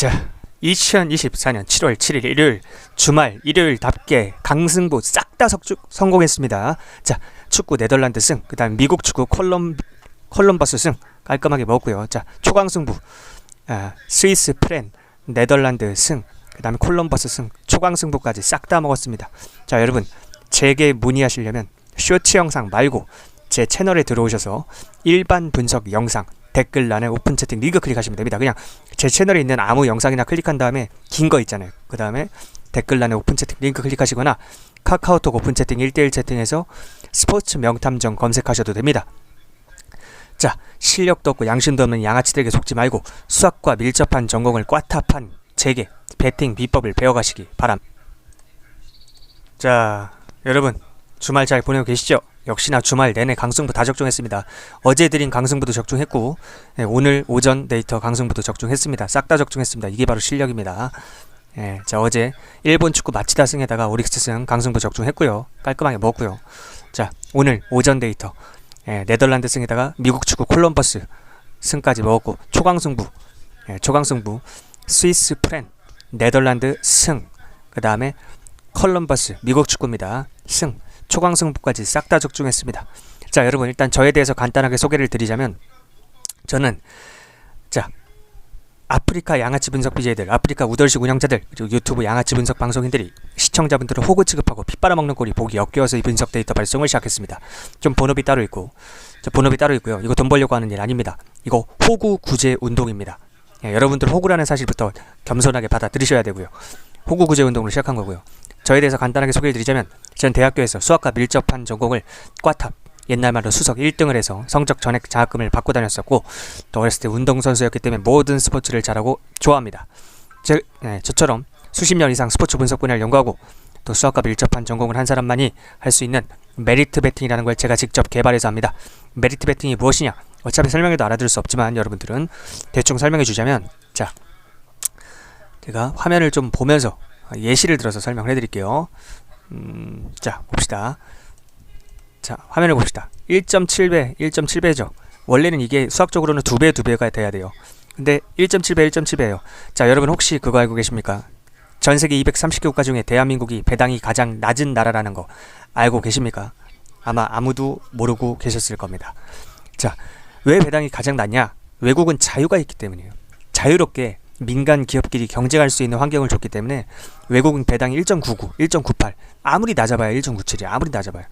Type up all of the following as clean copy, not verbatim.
자, 2024년 7월 7일 일요일 주말 일요일답게 강승부 싹 다 성공했습니다. 자, 축구 네덜란드 승, 그 다음 미국 축구 콜럼버스 승 깔끔하게 먹었고요. 자, 초강승부 스위스 프렌 네덜란드 승, 그 다음에 콜럼버스 승, 초강승부까지 싹 다 먹었습니다. 자, 여러분 제게 문의하시려면 쇼츠 영상 말고 제 채널에 들어오셔서 일반 분석 영상 댓글란에 오픈 채팅 링크 클릭하시면 됩니다. 그냥 제 채널에 있는 아무 영상이나 클릭한 다음에 긴 거 있잖아요. 그 다음에 댓글란에 오픈 채팅 링크 클릭하시거나 카카오톡 오픈 채팅 1대1 채팅에서 스포츠 명탐정 검색하셔도 됩니다. 자, 실력도 없고 양심도 없는 양아치들에게 속지 말고 수학과 밀접한 전공을 꽈탑한 제게 배팅 비법을 배워가시기 바랍니다. 자, 여러분 주말 잘 보내고 계시죠? 역시나 주말 내내 강승부 다 적중했습니다. 어제 드린 강승부도 적중했고 오늘 오전 데이터 강승부도 적중했습니다. 싹 다 적중했습니다. 이게 바로 실력입니다. 자, 어제 일본 축구 마치다 승에다가 오릭스 승 강승부 적중했고요. 깔끔하게 먹고요. 자, 오늘 오전 데이터 네덜란드 승에다가 미국 축구 콜럼버스 승까지 먹었고 초강승부 스위스 프렌 네덜란드 승, 그 다음에 콜럼버스 미국 축구입니다. 승, 초강승부까지 싹 다 적중했습니다. 자, 여러분 일단 저에 대해서 간단하게 소개를 드리자면 저는 자, 아프리카 양아치 분석 BJ들, 아프리카 우덜식 운영자들, 그리고 유튜브 양아치 분석 방송인들이 시청자분들을 호구 취급하고 핏바라먹는 꼴이 보기 역겨워서 이 분석 데이터 발송을 시작했습니다. 좀 본업이 따로 있고 본업이 따로 있고요. 이거 돈 벌려고 하는 일 아닙니다. 이거 호구 구제 운동입니다. 여러분들 호구라는 사실부터 겸손하게 받아들이셔야 되고요. 호구 구제 운동을 시작한 거고요. 저에 대해서 간단하게 소개를 드리자면 전 대학교에서 수학과 밀접한 전공을 꽈탑, 옛날 말로 수석 1등을 해서 성적 전액 장학금을 받고 다녔었고 또 어렸을 때 운동선수였기 때문에 모든 스포츠를 잘하고 좋아합니다. 저처럼 수십 년 이상 스포츠 분석 분야를 연구하고 또 수학과 밀접한 전공을 한 사람만이 할 수 있는 메리트 베팅이라는 걸 제가 직접 개발해서 합니다. 메리트 베팅이 무엇이냐? 어차피 설명해도 알아들을 수 없지만 여러분들은 대충 설명해 주자면, 자, 제가 화면을 좀 보면서 예시를 들어서 설명을 해드릴게요. 자, 봅시다. 자, 화면을 봅시다. 1.7배죠. 원래는 이게 수학적으로는 2배가 돼야 돼요. 근데 1.7배예요. 자, 여러분 혹시 그거 알고 계십니까? 전 세계 230개국가 중에 대한민국이 배당이 가장 낮은 나라라는 거 알고 계십니까? 아마 아무도 모르고 계셨을 겁니다. 자, 왜 배당이 가장 낮냐? 외국은 자유가 있기 때문이에요. 자유롭게 민간 기업끼리 경쟁할 수 있는 환경을 줬기 때문에 외국은 배당이 1.99, 1.98, 아무리 낮아봐야 1.97이야. 아무리 낮아봐요.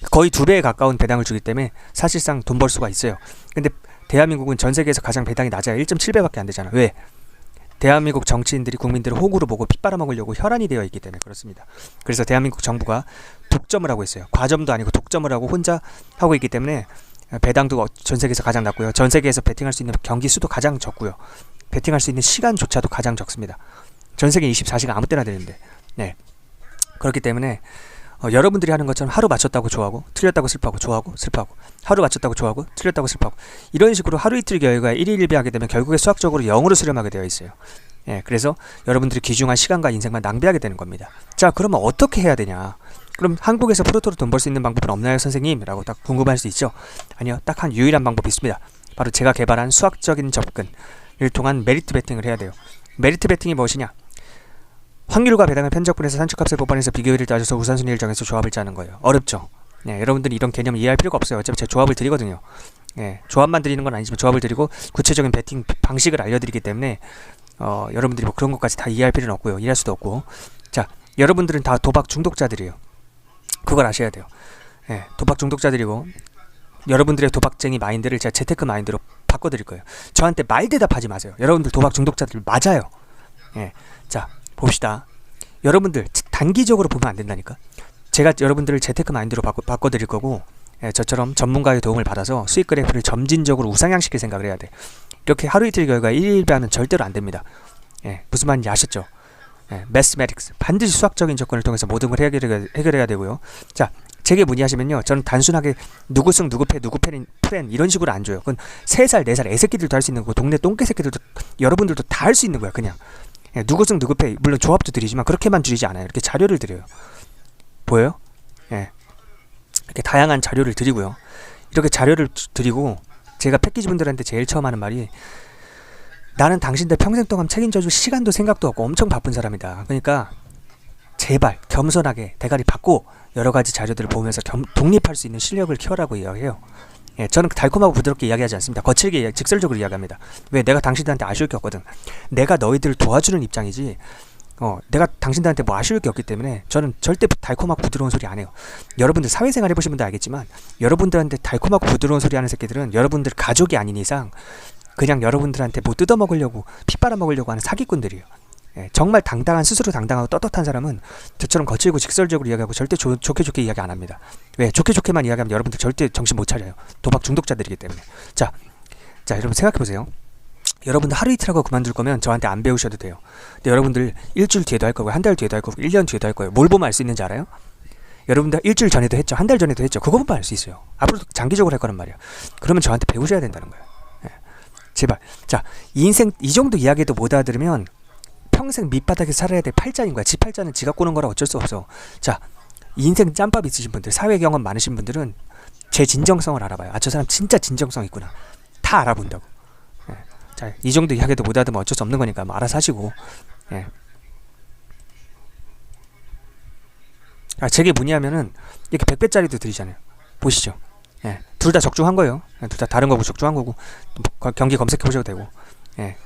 거의 2배에 가까운 배당을 주기 때문에 사실상 돈 벌 수가 있어요. 근데 대한민국은 전 세계에서 가장 배당이 낮아요. 1.7배밖에 안 되잖아. 왜? 대한민국 정치인들이 국민들을 호구로 보고 핏바라먹으려고 혈안이 되어 있기 때문에 그렇습니다. 그래서 대한민국 정부가 독점을 하고 있어요. 과점도 아니고 독점을 하고 혼자 하고 있기 때문에 배당도 전 세계에서 가장 낮고요. 전 세계에서 베팅할 수 있는 경기 수도 가장 적고요. 베팅할 수 있는 시간조차도 가장 적습니다. 전 세계 24시간 아무 때나 되는데. 그렇기 때문에 여러분들이 하는 것처럼 하루 맞췄다고 좋아하고 틀렸다고 슬퍼하고 좋아하고 슬퍼하고 하루 맞췄다고 좋아하고 틀렸다고 슬퍼하고 이런 식으로 하루 이틀 결과에 1일 1비하게 되면 결국에 수학적으로 0으로 수렴하게 되어 있어요. 그래서 여러분들이 귀중한 시간과 인생만 낭비하게 되는 겁니다. 자, 그러면 어떻게 해야 되냐? 그럼 한국에서 프로토로 돈 벌 수 있는 방법은 없나요, 선생님? 라고 딱 궁금할 수 있죠. 아니요, 딱 한 유일한 방법이 있습니다. 바로 제가 개발한 수학적인 접근을 통한 메리트 베팅을 해야 돼요. 메리트 베팅이 무엇이냐? 확률과 배당을 편적분해서 산출값을 뽑아내서 비교율을 따져서 우선순위를 정해서 조합을 짜는 거예요. 어렵죠? 여러분들이 이런 개념을 이해할 필요가 없어요. 어차피 제가 조합을 드리거든요. 조합만 드리는 건 아니지만 조합을 드리고 구체적인 베팅 방식을 알려드리기 때문에 여러분들이 뭐 그런 것까지 다 이해할 필요는 없고요. 이해할 수도 없고. 자, 여러분들은 다 도박 중독자들이에요. 그걸 아셔야 돼요. 도박 중독자들이고 여러분들의 도박쟁이 마인드를 제가 재테크 마인드로 바꿔드릴 거예요. 저한테 말 대답하지 마세요. 여러분들 도박 중독자들 맞아요. 자, 봅시다. 여러분들 단기적으로 보면 안 된다니까. 제가 여러분들을 재테크 마인드로 바꿔드릴 거고 저처럼 전문가의 도움을 받아서 수익 그래프를 점진적으로 우상향시킬 생각을 해야 돼. 이렇게 하루 이틀 결과 1일배하면 절대로 안 됩니다. 무슨 말인지 아셨죠? 매스매틱스, 반드시 수학적인 접근을 통해서 모든 걸 해결해야 되고요. 자, 제게 문의하시면요, 저는 단순하게 누구 승 누구 패 누구 프렌 이런 식으로 안 줘요. 그건 3살 4살 애새끼들도 할 수 있는 거고 동네 똥개 새끼들도 여러분들도 다 할 수 있는 거야. 그냥 누구 승 누구 패, 물론 조합도 드리지만 그렇게만 드리지 않아요. 이렇게 자료를 드려요. 보여요? 이렇게 다양한 자료를 드리고요. 이렇게 자료를 드리고 제가 패키지 분들한테 제일 처음 하는 말이 나는 당신들 평생 동안 책임져줄 시간도 생각도 없고 엄청 바쁜 사람이다. 그러니까 제발 겸손하게 대가리 받고 여러 가지 자료들을 보면서 독립할 수 있는 실력을 키워라고 이야기해요. 예, 저는 달콤하고 부드럽게 이야기하지 않습니다. 거칠게 직설적으로 이야기합니다. 왜? 내가 당신들한테 아쉬울 게 없거든. 내가 너희들을 도와주는 입장이지 내가 당신들한테 뭐 아쉬울 게 없기 때문에 저는 절대 달콤하고 부드러운 소리 안 해요. 여러분들 사회생활 해보신 분들 알겠지만 여러분들한테 달콤하고 부드러운 소리 하는 새끼들은 여러분들 가족이 아닌 이상 그냥 여러분들한테 뭐 뜯어먹으려고 피 빨아먹으려고 하는 사기꾼들이에요. 예, 정말 당당한 스스로 당당하고 떳떳한 사람은 저처럼 거칠고 직설적으로 이야기하고 절대 좋게 이야기 안 합니다. 왜? 좋게만 이야기하면 여러분들 절대 정신 못 차려요. 도박 중독자들이기 때문에. 자 여러분 생각해보세요. 여러분들 하루 이틀 하고 그만둘 거면 저한테 안 배우셔도 돼요. 근데 여러분들 일주일 뒤에도 할 거고 한 달 뒤에도 할 거고 1년 뒤에도 할 거예요. 뭘 보면 알 수 있는지 알아요? 여러분들 일주일 전에도 했죠. 한 달 전에도 했죠. 그거 보면 알 수 있어요. 앞으로도 장기적으로 할 거란 말이에요. 그러면 저한테 배우셔야 된다는 거예요. 예. 제발. 자, 인생 이 정도 이야기도 못 알아들으면 평생 밑바닥에서 살아야 될 팔자인 거야. 지 팔자는 지가 꼬는 거라 어쩔 수 없어. 자, 인생 짬밥 있으신 분들, 사회 경험 많으신 분들은 제 진정성을 알아봐요. 아, 저 사람 진짜 진정성 있구나. 다 알아본다고. 예. 자, 이 정도 이야기도 못 알아들으면 어쩔 수 없는 거니까 뭐 알아서 하시고. 예. 아, 제게 뭐냐면은 이렇게 100배짜리도 드리잖아요. 보시죠. 예. 둘 다 적중한 거예요. 둘 다 다른 거고 적중한 거고 경기 검색해 보셔도 되고. 예.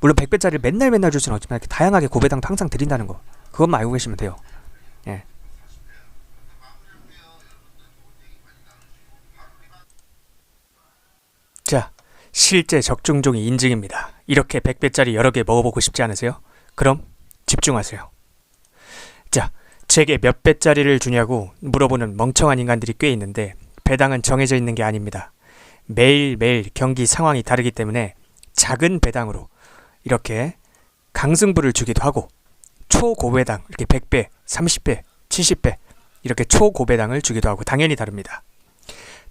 물론 100배짜리를 맨날 줄 수는 없지만 이렇게 다양하게 고배당 항상 드린다는 거 그것만 알고 계시면 돼요. 예. 자, 실제 적중종이 인증입니다. 이렇게 100배짜리 여러 개 먹어보고 싶지 않으세요? 그럼 집중하세요. 자, 제게 몇 배짜리를 주냐고 물어보는 멍청한 인간들이 꽤 있는데 배당은 정해져 있는 게 아닙니다. 매일매일 경기 상황이 다르기 때문에 작은 배당으로 이렇게 강승부를 주기도 하고 초고배당 이렇게 100배, 30배, 70배 이렇게 초고배당을 주기도 하고 당연히 다릅니다.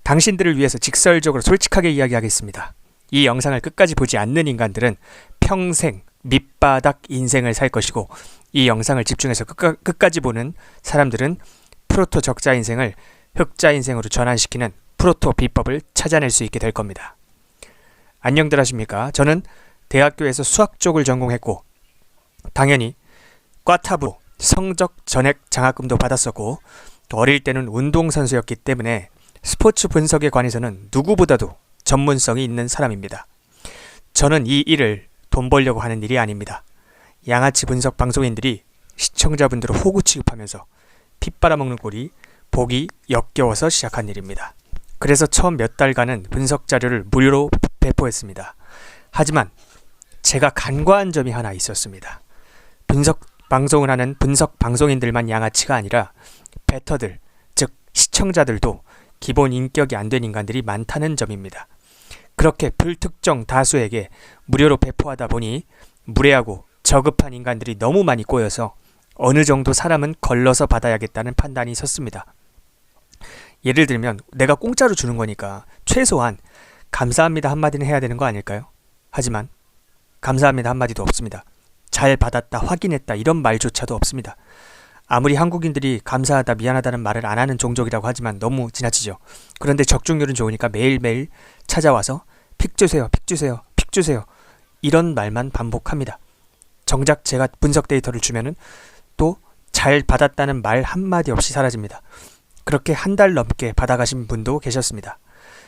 당신들을 위해서 직설적으로 솔직하게 이야기하겠습니다. 이 영상을 끝까지 보지 않는 인간들은 평생 밑바닥 인생을 살 것이고 이 영상을 집중해서 끝까지 보는 사람들은 프로토 적자 인생을 흑자 인생으로 전환시키는 프로토 비법을 찾아낼 수 있게 될 겁니다. 안녕들 하십니까? 저는 대학교에서 수학 쪽을 전공했고 당연히 과탑으로 성적 전액 장학금도 받았었고 또 어릴 때는 운동선수였기 때문에 스포츠 분석에 관해서는 누구보다도 전문성이 있는 사람입니다. 저는 이 일을 돈 벌려고 하는 일이 아닙니다. 양아치 분석 방송인들이 시청자분들을 호구 취급하면서 피 빨아먹는 꼴이 보기 역겨워서 시작한 일입니다. 그래서 처음 몇 달간은 분석 자료를 무료로 배포했습니다. 하지만 제가 간과한 점이 하나 있었습니다. 분석 방송을 하는 분석 방송인들만 양아치가 아니라 베터들, 즉 시청자들도 기본 인격이 안 된 인간들이 많다는 점입니다. 그렇게 불특정 다수에게 무료로 배포하다 보니 무례하고 저급한 인간들이 너무 많이 꼬여서 어느 정도 사람은 걸러서 받아야겠다는 판단이 섰습니다. 예를 들면 내가 공짜로 주는 거니까 최소한 감사합니다 한마디는 해야 되는 거 아닐까요? 하지만 감사합니다 한마디도 없습니다. 잘 받았다, 확인했다 이런 말조차도 없습니다. 아무리 한국인들이 감사하다, 미안하다는 말을 안 하는 종족이라고 하지만 너무 지나치죠. 그런데 적중률은 좋으니까 매일매일 찾아와서 픽 주세요, 픽 주세요, 픽 주세요 이런 말만 반복합니다. 정작 제가 분석 데이터를 주면은 또 잘 받았다는 말 한마디 없이 사라집니다. 그렇게 한 달 넘게 받아가신 분도 계셨습니다.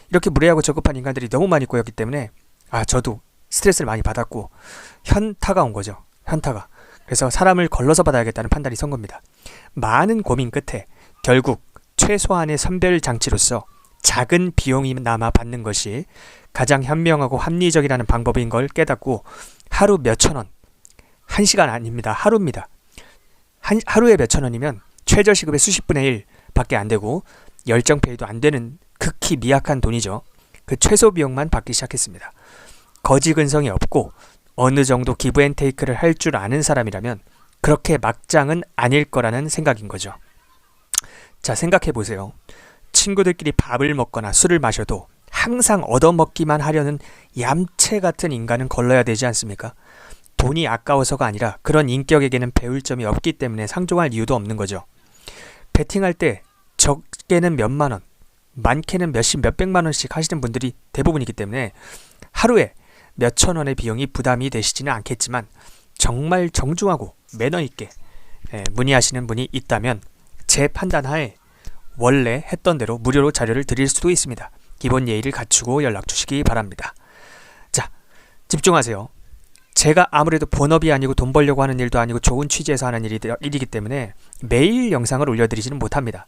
이렇게 무례하고 저급한 인간들이 너무 많이 꼬였기 때문에 저도 스트레스를 많이 받았고 현타가 온 거죠. 현타가. 그래서 사람을 걸러서 받아야겠다는 판단이 선 겁니다. 많은 고민 끝에 결국 최소한의 선별 장치로서 작은 비용이나마 받는 것이 가장 현명하고 합리적이라는 방법인 걸 깨닫고 하루 몇천 원, 1시간 아닙니다. 하루입니다. 하루에 몇천 원이면 최저시급의 수십 분의 1 밖에 안 되고 열정페이도 안 되는 극히 미약한 돈이죠. 그 최소 비용만 받기 시작했습니다. 거지 근성이 없고 어느 정도 기브앤테이크를 할 줄 아는 사람이라면 그렇게 막장은 아닐 거라는 생각인 거죠. 자, 생각해 보세요. 친구들끼리 밥을 먹거나 술을 마셔도 항상 얻어먹기만 하려는 얌체 같은 인간은 걸러야 되지 않습니까? 돈이 아까워서가 아니라 그런 인격에게는 배울 점이 없기 때문에 상종할 이유도 없는 거죠. 베팅할 때 적게는 몇만 원, 많게는 몇십 몇백만 원씩 하시는 분들이 대부분이기 때문에 하루에 몇천 원의 비용이 부담이 되시지는 않겠지만 정말 정중하고 매너 있게 문의하시는 분이 있다면 제 판단하에 원래 했던 대로 무료로 자료를 드릴 수도 있습니다. 기본 예의를 갖추고 연락 주시기 바랍니다. 자, 집중하세요. 제가 아무래도 본업이 아니고 돈 벌려고 하는 일도 아니고 좋은 취지에서 하는 일이기 때문에 매일 영상을 올려드리지는 못합니다.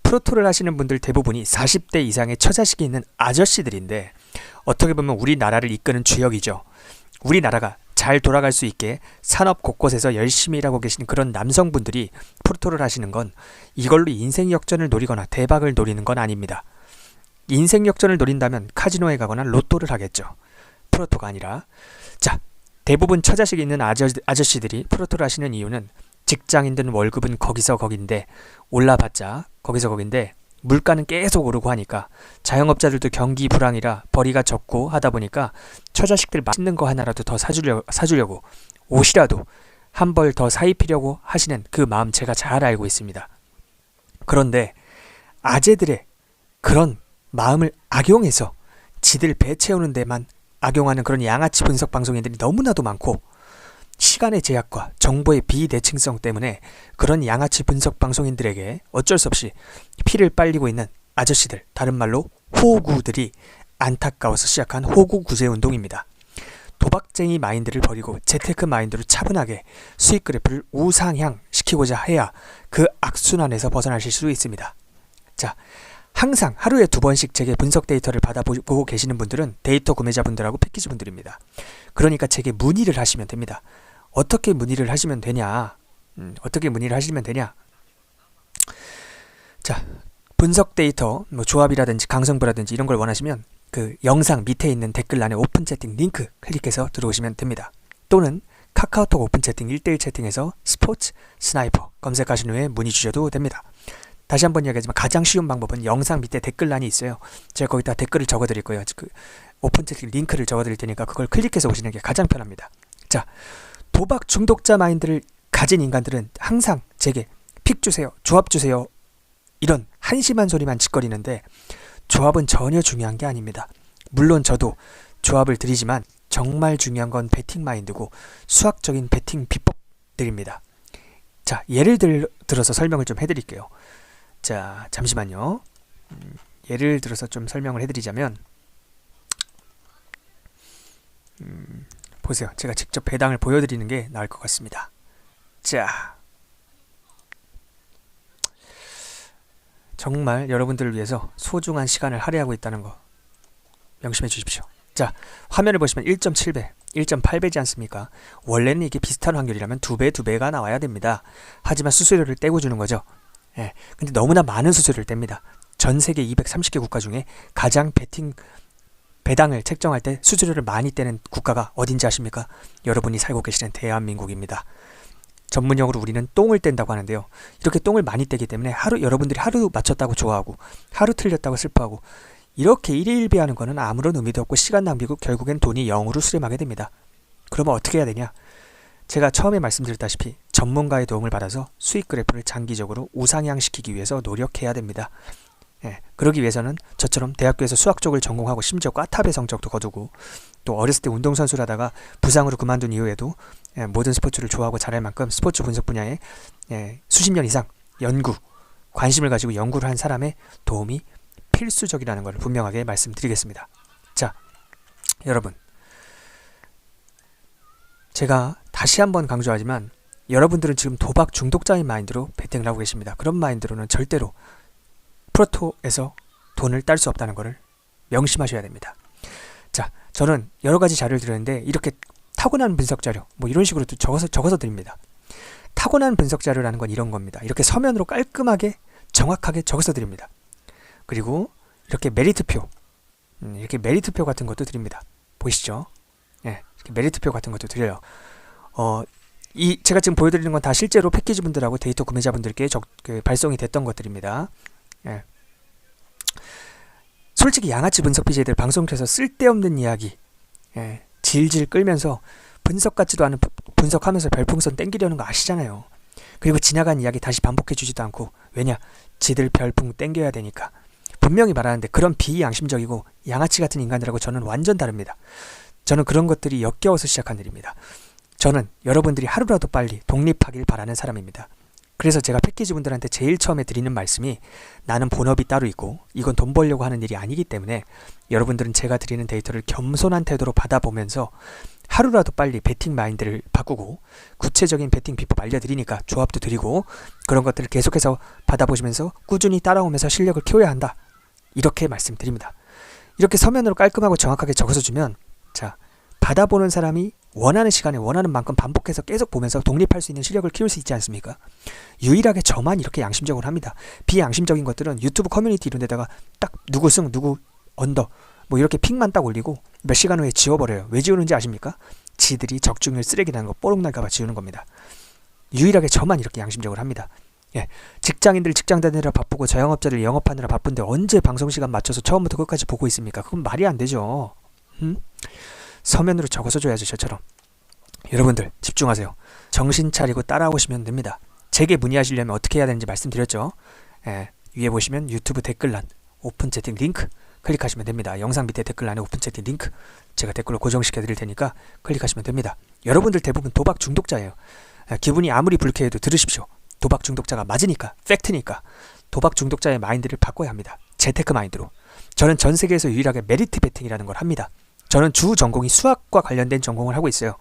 프로토를 하시는 분들 대부분이 40대 이상의 처자식이 있는 아저씨들인데 어떻게 보면 우리나라를 이끄는 주역이죠. 우리나라가 잘 돌아갈 수 있게 산업 곳곳에서 열심히 일하고 계신 그런 남성분들이 프로토를 하시는 건 이걸로 인생 역전을 노리거나 대박을 노리는 건 아닙니다. 인생 역전을 노린다면 카지노에 가거나 로또를 하겠죠. 프로토가 아니라. 자, 대부분 처자식이 있는 아저씨들이 프로토를 하시는 이유는 직장인들은 월급은 거기서 거긴데 올라봤자 거기서 거긴데 물가는 계속 오르고 하니까 자영업자들도 경기 불황이라 벌이가 적고 하다 보니까 처자식들 맛있는 거 하나라도 더 사주려고 옷이라도 한 벌 더 사입히려고 하시는 그 마음 제가 잘 알고 있습니다. 그런데 아재들의 그런 마음을 악용해서 지들 배 채우는 데만 악용하는 그런 양아치 분석 방송인들이 너무나도 많고 시간의 제약과 정보의 비대칭성 때문에 그런 양아치 분석 방송인들에게 어쩔 수 없이 피를 빨리고 있는 아저씨들, 다른 말로 호구들이 안타까워서 시작한 호구 구제 운동입니다. 도박쟁이 마인드를 버리고 재테크 마인드로 차분하게 수익 그래프를 우상향 시키고자 해야 그 악순환에서 벗어나실 수 있습니다. 자, 항상 하루에 2번씩 제게 분석 데이터를 받아보고 계시는 분들은 데이터 구매자분들하고 패키지 분들입니다. 그러니까 제게 문의를 하시면 됩니다. 어떻게 문의를 하시면 되냐? 자, 분석 데이터, 조합이라든지 강성부라든지 이런 걸 원하시면 그 영상 밑에 있는 댓글란에 오픈 채팅 링크 클릭해서 들어오시면 됩니다. 또는 카카오톡 오픈 채팅 1대1 채팅에서 스포츠 스나이퍼 검색하신 후에 문의 주셔도 됩니다. 다시 한번 이야기하지만 가장 쉬운 방법은 영상 밑에 댓글란이 있어요. 제가 거기다 댓글을 적어드릴 거예요. 그 오픈 채팅 링크를 적어드릴 테니까 그걸 클릭해서 오시는 게 가장 편합니다. 자, 도박 중독자 마인드를 가진 인간들은 항상 제게 픽 주세요, 조합 주세요 이런 한심한 소리만 짓거리는데 조합은 전혀 중요한 게 아닙니다. 물론 저도 조합을 드리지만 정말 중요한 건 베팅 마인드고 수학적인 베팅 비법들입니다. 자, 예를 들어서 설명을 좀 해드릴게요. 자, 잠시만요. 예를 들어서 좀 설명을 해드리자면 보세요. 제가 직접 배당을 보여드리는 게 나을 것 같습니다. 자, 정말 여러분들을 위해서 소중한 시간을 할애하고 있다는 거 명심해 주십시오. 자, 화면을 보시면 1.7배, 1.8배지 않습니까? 원래는 이게 비슷한 확률이라면 2배가 나와야 됩니다. 하지만 수수료를 떼고 주는 거죠. 예, 근데 너무나 많은 수수료를 뗍니다. 전 세계 230개 국가 중에 가장 배당을 책정할 때 수수료를 많이 떼는 국가가 어딘지 아십니까? 여러분이 살고 계시는 대한민국입니다. 전문용어로 우리는 똥을 뗀다고 하는데요. 이렇게 똥을 많이 떼기 때문에 여러분들이 하루 맞췄다고 좋아하고 하루 틀렸다고 슬퍼하고 이렇게 일희일비하는 거는 아무런 의미도 없고 시간 낭비고 결국엔 돈이 0으로 수렴하게 됩니다. 그러면 어떻게 해야 되냐? 제가 처음에 말씀드렸다시피 전문가의 도움을 받아서 수익 그래프를 장기적으로 우상향시키기 위해서 노력해야 됩니다. 예, 그러기 위해서는 저처럼 대학교에서 수학 쪽을 전공하고 심지어 꽈탑의 성적도 거두고 또 어렸을 때 운동선수를 하다가 부상으로 그만둔 이후에도 모든 스포츠를 좋아하고 잘할 만큼 스포츠 분석 분야에 수십 년 이상 관심을 가지고 연구를 한 사람의 도움이 필수적이라는 걸 분명하게 말씀드리겠습니다. 자, 여러분, 제가 다시 한번 강조하지만 여러분들은 지금 도박 중독자인 마인드로 베팅을 하고 계십니다. 그런 마인드로는 절대로 프로토에서 돈을 딸 수 없다는 것을 명심하셔야 됩니다. 자, 저는 여러 가지 자료를 드렸는데 이렇게 타고난 분석 자료 이런 식으로 또 적어서 드립니다. 타고난 분석 자료라는 건 이런 겁니다. 이렇게 서면으로 깔끔하게 정확하게 적어서 드립니다. 그리고 이렇게 메리트표 같은 것도 드립니다. 보이시죠? 예, 이렇게 메리트표 같은 것도 드려요. 제가 지금 보여드리는 건 다 실제로 패키지 분들하고 데이터 구매자분들께 발송이 됐던 것들입니다. 예. 솔직히 양아치 분석 BJ들 방송에서 쓸데없는 이야기 질질 끌면서 분석 같지도 않은 분석하면서 별풍선 땡기려는 거 아시잖아요. 그리고 지나간 이야기 다시 반복해주지도 않고 왜냐? 지들 별풍 땡겨야 되니까. 분명히 말하는데 그런 비양심적이고 양아치 같은 인간들하고 저는 완전 다릅니다. 저는 그런 것들이 역겨워서 시작한 일입니다. 저는 여러분들이 하루라도 빨리 독립하길 바라는 사람입니다. 그래서 제가 패키지 분들한테 제일 처음에 드리는 말씀이 나는 본업이 따로 있고 이건 돈 벌려고 하는 일이 아니기 때문에 여러분들은 제가 드리는 데이터를 겸손한 태도로 받아보면서 하루라도 빨리 베팅 마인드를 바꾸고 구체적인 베팅 비법 알려드리니까 조합도 드리고 그런 것들을 계속해서 받아보시면서 꾸준히 따라오면서 실력을 키워야 한다. 이렇게 말씀드립니다. 이렇게 서면으로 깔끔하고 정확하게 적어서 주면 자, 받아보는 사람이 원하는 시간에 원하는 만큼 반복해서 계속 보면서 독립할 수 있는 실력을 키울 수 있지 않습니까? 유일하게 저만 이렇게 양심적으로 합니다. 비양심적인 것들은 유튜브 커뮤니티 이런 데다가 딱 누구 승 누구 언더 뭐 이렇게 픽만 딱 올리고 몇 시간 후에 지워버려요. 왜 지우는지 아십니까? 지들이 적중률 쓰레기라는 거 뽀록날까봐 지우는 겁니다. 유일하게 저만 이렇게 양심적으로 합니다. 예, 직장인들 직장 다니느라 바쁘고 자영업자들 영업하느라 바쁜데 언제 방송시간 맞춰서 처음부터 끝까지 보고 있습니까? 그건 말이 안 되죠. 서면으로 적어서 줘야죠. 저처럼. 여러분들 집중하세요. 정신 차리고 따라오시면 됩니다. 제게 문의하시려면 어떻게 해야 되는지 말씀드렸죠. 예, 위에 보시면 유튜브 댓글란 오픈 채팅 링크 클릭하시면 됩니다. 영상 밑에 댓글란에 오픈 채팅 링크 제가 댓글로 고정시켜 드릴 테니까 클릭하시면 됩니다. 여러분들 대부분 도박 중독자예요. 예, 기분이 아무리 불쾌해도 들으십시오. 도박 중독자가 맞으니까 팩트니까 도박 중독자의 마인드를 바꿔야 합니다. 재테크 마인드로. 저는 전 세계에서 유일하게 메리트 베팅이라는 걸 합니다. 저는 주 전공이 수학과 관련된 전공을 하고 있어요.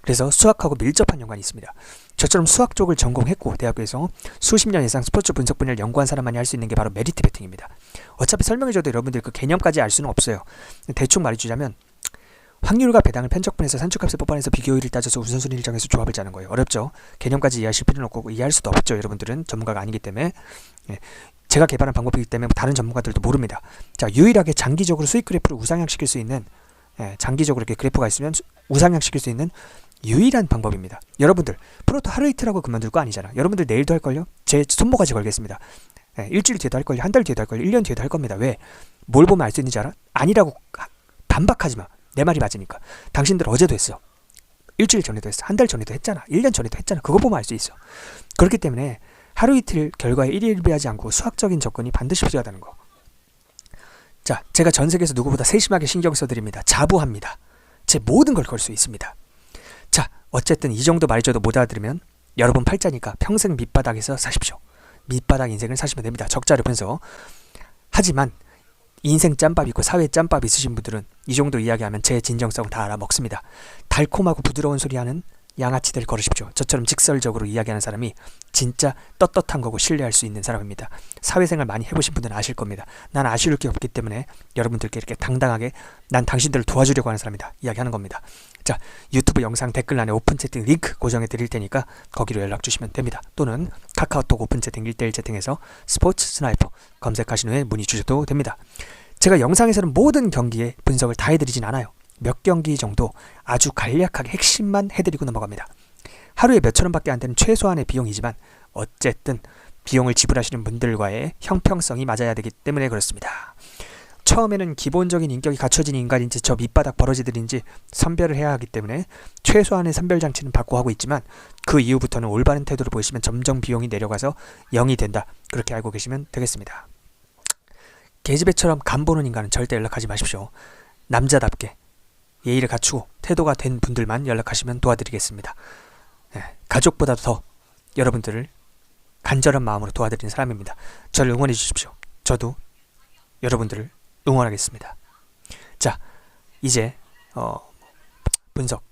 그래서 수학하고 밀접한 연관이 있습니다. 저처럼 수학 쪽을 전공했고 대학교에서 수십 년 이상 스포츠 분석 분야를 연구한 사람만이 할 수 있는 게 바로 메리트 베팅입니다. 어차피 설명해줘도 여러분들 그 개념까지 알 수는 없어요. 대충 말해주자면 확률과 배당을 편적분해서 산출값을 뽑아내서 비교율을 따져서 우선순위를 정해서 조합을 짜는 거예요. 어렵죠? 개념까지 이해하실 필요는 없고 이해할 수도 없죠. 여러분들은 전문가가 아니기 때문에. 예. 제가 개발한 방법이기 때문에 다른 전문가들도 모릅니다. 자, 유일하게 장기적으로 수익 그래프를 우상향시킬 수 있는 장기적으로 이렇게 그래프가 있으면 우상향시킬 수 있는 유일한 방법입니다. 여러분들 프로토 하루 이틀 하고 그만둘 거 아니잖아. 여러분들 내일도 할 걸요? 제 손모가지 걸겠습니다. 일주일 뒤에도 할 걸요? 한 달 뒤에도 할 걸요? 1년 뒤에도 할 겁니다. 왜? 뭘 보면 알 수 있는지 알아? 아니라고 반박하지 마. 내 말이 맞으니까. 당신들 어제도 했어. 일주일 전에도 했어. 한 달 전에도 했잖아. 1년 전에도 했잖아. 그거 보면 알 수 있어. 그렇기 때문에 하루 이틀 결과에 일일비하지 않고 수학적인 접근이 반드시 필요하다는 거. 자, 제가 전 세계에서 누구보다 세심하게 신경 써드립니다. 자부합니다. 제 모든 걸 걸 수 있습니다. 자, 어쨌든 이 정도 말해줘도 못 알아들으면 여러분 팔자니까 평생 밑바닥에서 사십시오. 밑바닥 인생을 사시면 됩니다. 적자를 보면서. 하지만 인생 짬밥 있고 사회 짬밥 있으신 분들은 이 정도 이야기하면 제 진정성을 다 알아먹습니다. 달콤하고 부드러운 소리 하는 양아치들 걸으십시오. 저처럼 직설적으로 이야기하는 사람이 진짜 떳떳한 거고 신뢰할 수 있는 사람입니다. 사회생활 많이 해보신 분들은 아실 겁니다. 난 아쉬울 게 없기 때문에 여러분들께 이렇게 당당하게 난 당신들을 도와주려고 하는 사람이다 이야기하는 겁니다. 자, 유튜브 영상 댓글란에 오픈 채팅 링크 고정해 드릴 테니까 거기로 연락 주시면 됩니다. 또는 카카오톡 오픈 채팅 1대1 채팅에서 스포츠 스나이퍼 검색하신 후에 문의 주셔도 됩니다. 제가 영상에서는 모든 경기의 분석을 다 해드리진 않아요. 몇 경기 정도 아주 간략하게 핵심만 해드리고 넘어갑니다. 하루에 몇천 원밖에 안 되는 최소한의 비용이지만 어쨌든 비용을 지불하시는 분들과의 형평성이 맞아야 되기 때문에 그렇습니다. 처음에는 기본적인 인격이 갖춰진 인간인지 저 밑바닥 버러지들인지 선별을 해야 하기 때문에 최소한의 선별 장치는 받고 하고 있지만 그 이후부터는 올바른 태도를 보이시면 점점 비용이 내려가서 0이 된다. 그렇게 알고 계시면 되겠습니다. 계집애처럼 간 보는 인간은 절대 연락하지 마십시오. 남자답게 예의를 갖추고 태도가 된 분들만 연락하시면 도와드리겠습니다. 가족보다도 더 여러분들을 간절한 마음으로 도와드리는 사람입니다. 저를 응원해 주십시오. 저도 여러분들을 응원하겠습니다. 자, 이제 분석